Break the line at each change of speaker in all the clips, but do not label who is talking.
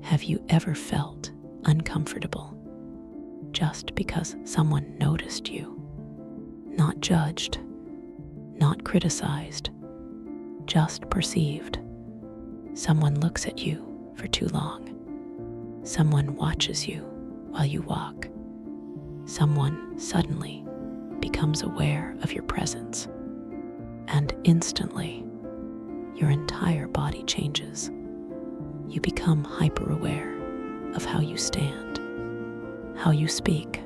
Have you ever felt uncomfortable just because someone noticed you? Not judged, not criticized, just perceived. Someone looks at you for too long. Someone watches you while you walk. Someone suddenly becomes aware of your presence, and instantly, your entire body changes. You become hyper-aware of how you stand, how you speak,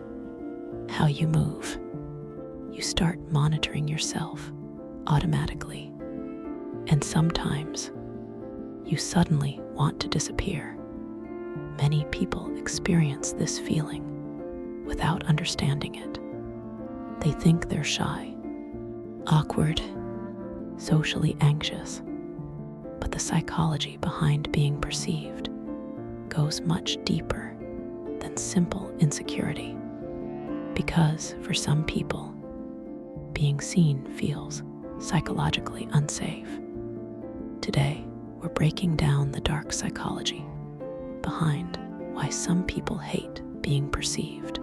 how you move. You start monitoring yourself automatically, and sometimes you suddenly want to disappear. Many people experience this feeling without understanding it. They think they're shy, awkward, socially anxious, but the psychology behind being perceived goes much deeper than simple insecurity. Because for some people, being seen feels psychologically unsafe. Today, we're breaking down the dark psychology behind why some people hate being perceived,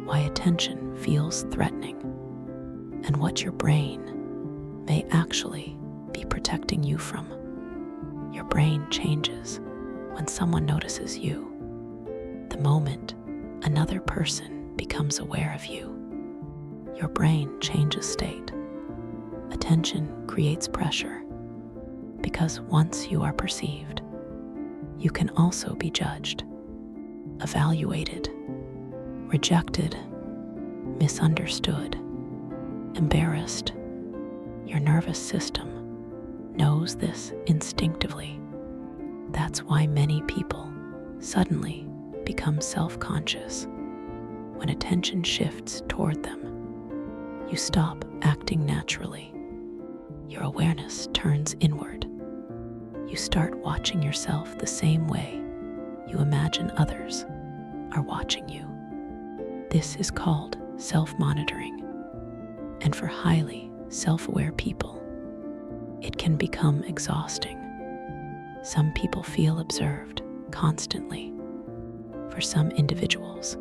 why attention feels threatening, and what your brain may actually be protecting you from. Your brain changes when someone notices you. The moment another person becomes aware of you, your brain changes state. Attention creates pressure, because once you are perceived, you can also be judged, evaluated, rejected, misunderstood, embarrassed. Your nervous system knows this instinctively. That's why many people suddenly become self-conscious. When attention shifts toward them, you stop acting naturally. Your awareness turns inward. You start watching yourself the same way you imagine others are watching you. This is called self-monitoring, and for highly self-aware people, it can become exhausting. Some people feel observed constantly. For some individuals,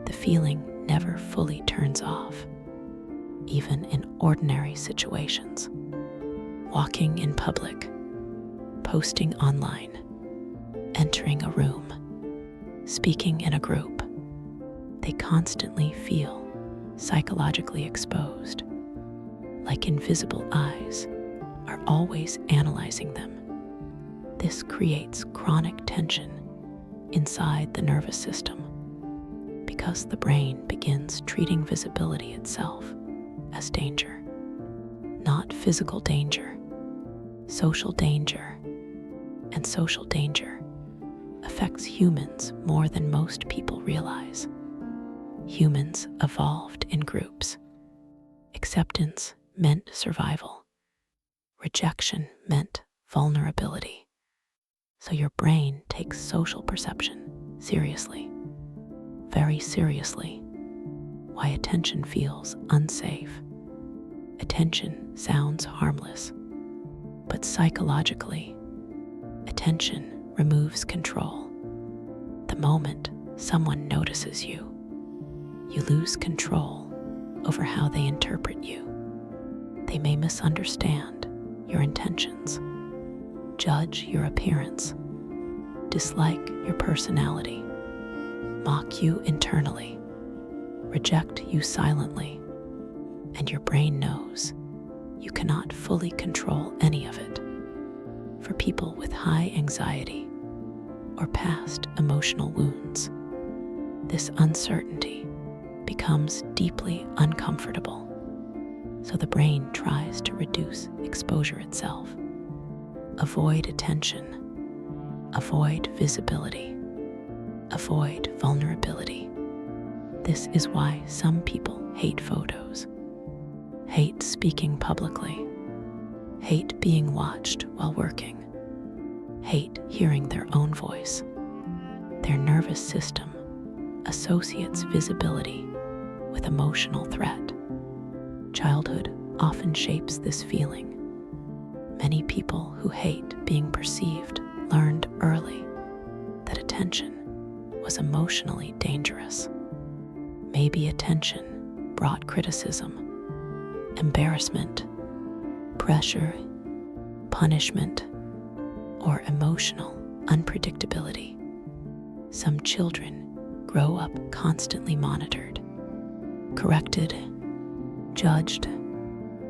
the feeling never fully turns off, even in ordinary situations. Walking in public, posting online, entering a room, speaking in a group, they constantly feel psychologically exposed, like invisible eyes are always analyzing them. This creates chronic tension inside the nervous system because the brain begins treating visibility itself as danger. Not physical danger, social danger. And social danger affects humans more than most people realize. Humans evolved in groups. Acceptance meant survival. Rejection meant vulnerability. So your brain takes social perception seriously, very seriously. Why attention feels unsafe. Attention sounds harmless, but psychologically, attention removes control. The moment someone notices you, you lose control over how they interpret you. They may misunderstand your intentions, judge your appearance, dislike your personality, mock you internally, reject you silently, and your brain knows you cannot fully control any of it. For people with high anxiety or past emotional wounds, this uncertainty becomes deeply uncomfortable. So the brain tries to reduce exposure itself, avoid attention, avoid visibility, avoid vulnerability. This is why some people hate photos, hate speaking publicly, hate being watched while working, hate hearing their own voice. Their nervous system associates visibility with emotional threat. Childhood often shapes this feeling. Many people who hate being perceived learned early attention was emotionally dangerous. Maybe attention brought criticism, embarrassment, pressure, punishment, or emotional unpredictability. Some children grow up constantly monitored, corrected, judged,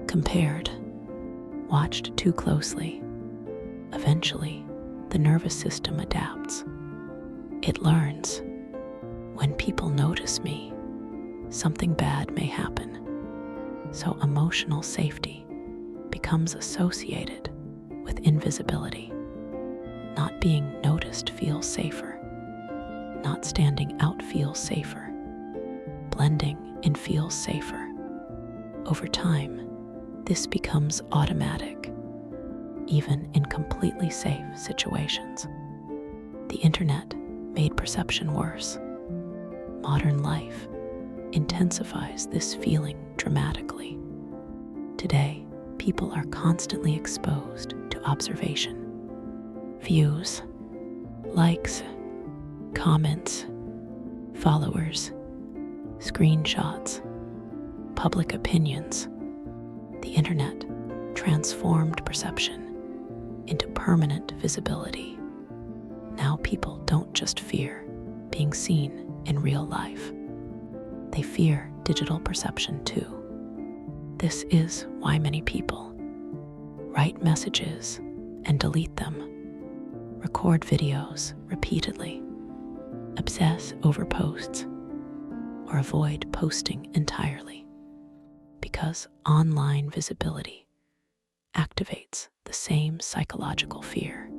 compared, watched too closely. Eventually, the nervous system adapts. It learns, when people notice me, something bad may happen. So emotional safety becomes associated with invisibility. Not being noticed feels safer. Not standing out feels safer. Blending in feels safer. Over time, this becomes automatic, even in completely safe situations. The internet made perception worse. Modern life intensifies this feeling dramatically. Today, people are constantly exposed to observation. Views, likes, comments, followers, screenshots, public opinions. The internet transformed perception into permanent visibility. Now people don't just fear being seen in real life. They fear digital perception too. This is why many people write messages and delete them, record videos repeatedly, obsess over posts, or avoid posting entirely, because online visibility activates the same psychological fear.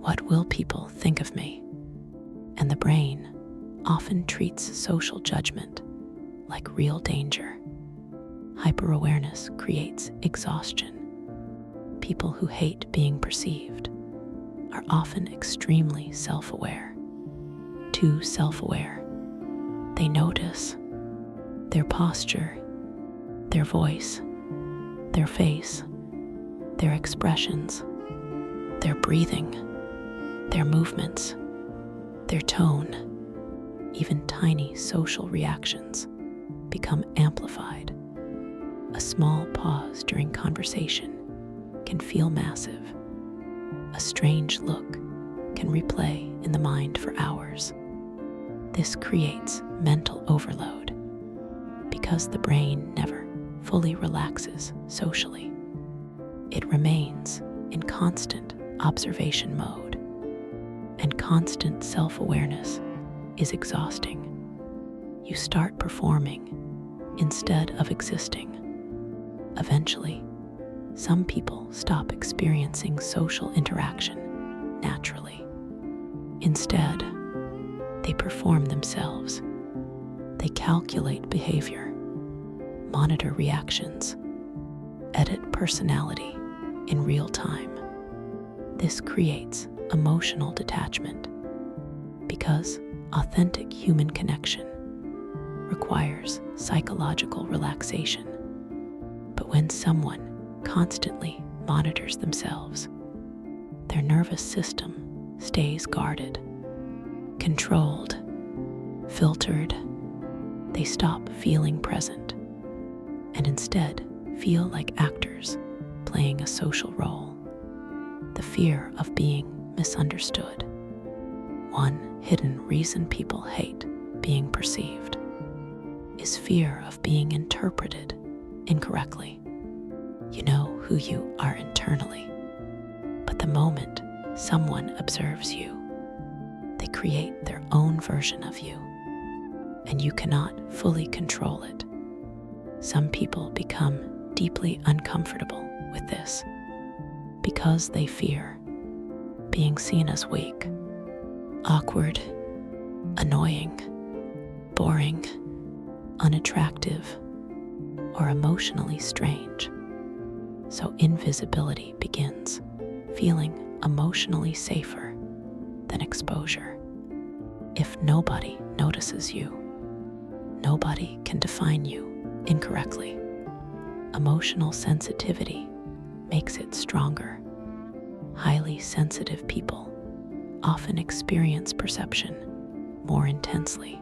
What will people think of me? And the brain often treats social judgment like real danger. Hyperawareness creates exhaustion. People who hate being perceived are often extremely self-aware. Too self-aware. They notice their posture, their voice, their face, their expressions, their breathing, their movements, their tone. Even tiny social reactions become amplified. A small pause during conversation can feel massive. A strange look can replay in the mind for hours. This creates mental overload because the brain never fully relaxes socially. It remains in constant observation mode, and constant self-awareness is exhausting. You start performing instead of existing. Eventually, some people stop experiencing social interaction naturally. Instead, they perform themselves. They calculate behavior, monitor reactions, edit personality in real time. This creates emotional detachment because authentic human connection requires psychological relaxation. But when someone constantly monitors themselves, their nervous system stays guarded, controlled, filtered. They stop feeling present and instead feel like actors playing a social role. The fear of being misunderstood. One hidden reason people hate being perceived is fear of being interpreted incorrectly. You know who you are internally, but the moment someone observes you, they create their own version of you, and you cannot fully control it. Some people become deeply uncomfortable with this because they fear being seen as weak, awkward, annoying, boring, unattractive, or emotionally strange. So invisibility begins feeling emotionally safer than exposure. If nobody notices you, nobody can define you incorrectly. Emotional sensitivity makes it stronger. Highly sensitive people often experience perception more intensely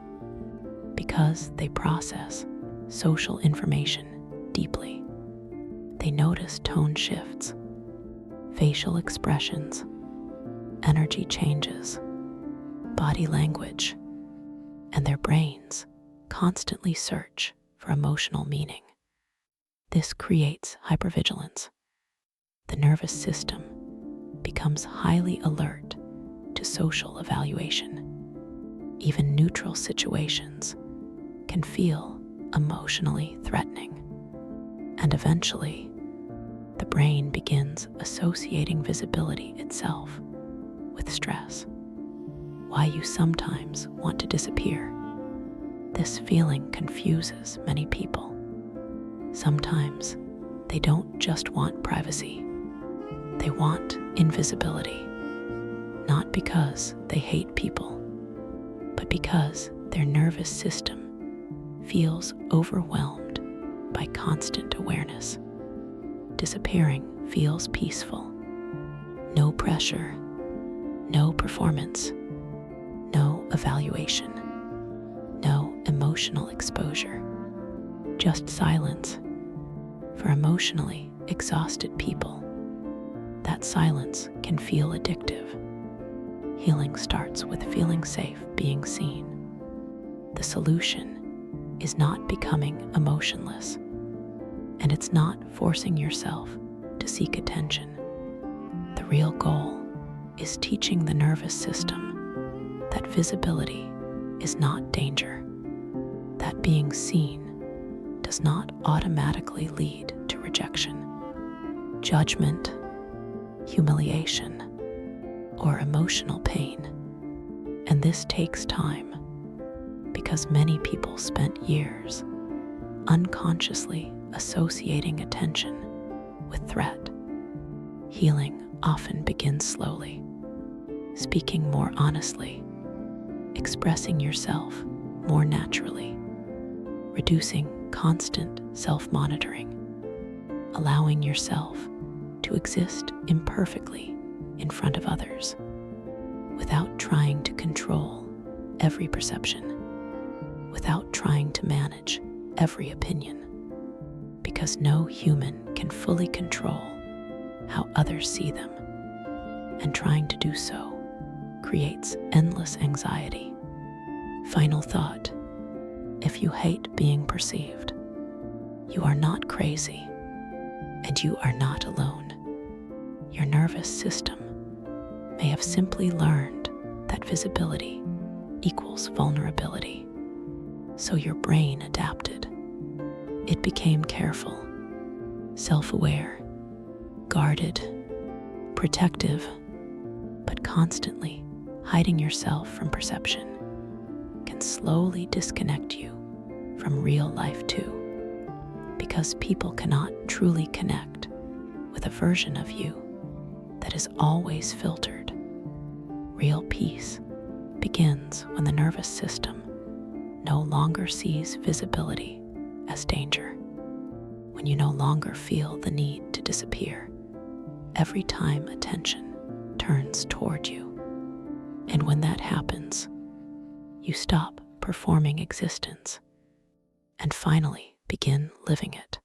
because they process social information deeply. They notice tone shifts, facial expressions, energy changes, body language, and their brains constantly search for emotional meaning. This creates hypervigilance. The nervous system becomes highly alert to social evaluation. Even neutral situations can feel emotionally threatening, and eventually, the brain begins associating visibility itself with stress. Why you sometimes want to disappear. This feeling confuses many people. Sometimes they don't just want privacy, they want invisibility, not because they hate people, but because their nervous system feels overwhelmed by constant awareness. Disappearing feels peaceful. No pressure, no performance, no evaluation, no emotional exposure, just silence. For emotionally exhausted people, that silence can feel addictive. Healing starts with feeling safe being seen. The solution is not becoming emotionless, and it's not forcing yourself to seek attention. The real goal is teaching the nervous system that visibility is not danger, that being seen does not automatically lead to rejection, judgment, humiliation, or emotional pain. And this takes time because many people spent years unconsciously associating attention with threat. Healing often begins slowly, speaking more honestly, expressing yourself more naturally, reducing constant self-monitoring, allowing yourself to exist imperfectly in front of others without trying to control every perception, without trying to manage every opinion, because no human can fully control how others see them, and trying to do so creates endless anxiety. Final thought: if you hate being perceived, you are not crazy, and you are not alone. Your nervous system may have simply learned that visibility equals vulnerability, so your brain adapted. It became careful, self-aware, guarded, protective, but constantly hiding yourself from perception can slowly disconnect you from real life too, because people cannot truly connect with a version of you that is always filtered. Real peace begins when the nervous system no longer sees visibility as danger, when you no longer feel the need to disappear every time attention turns toward you. And when that happens, you stop performing existence and finally begin living it.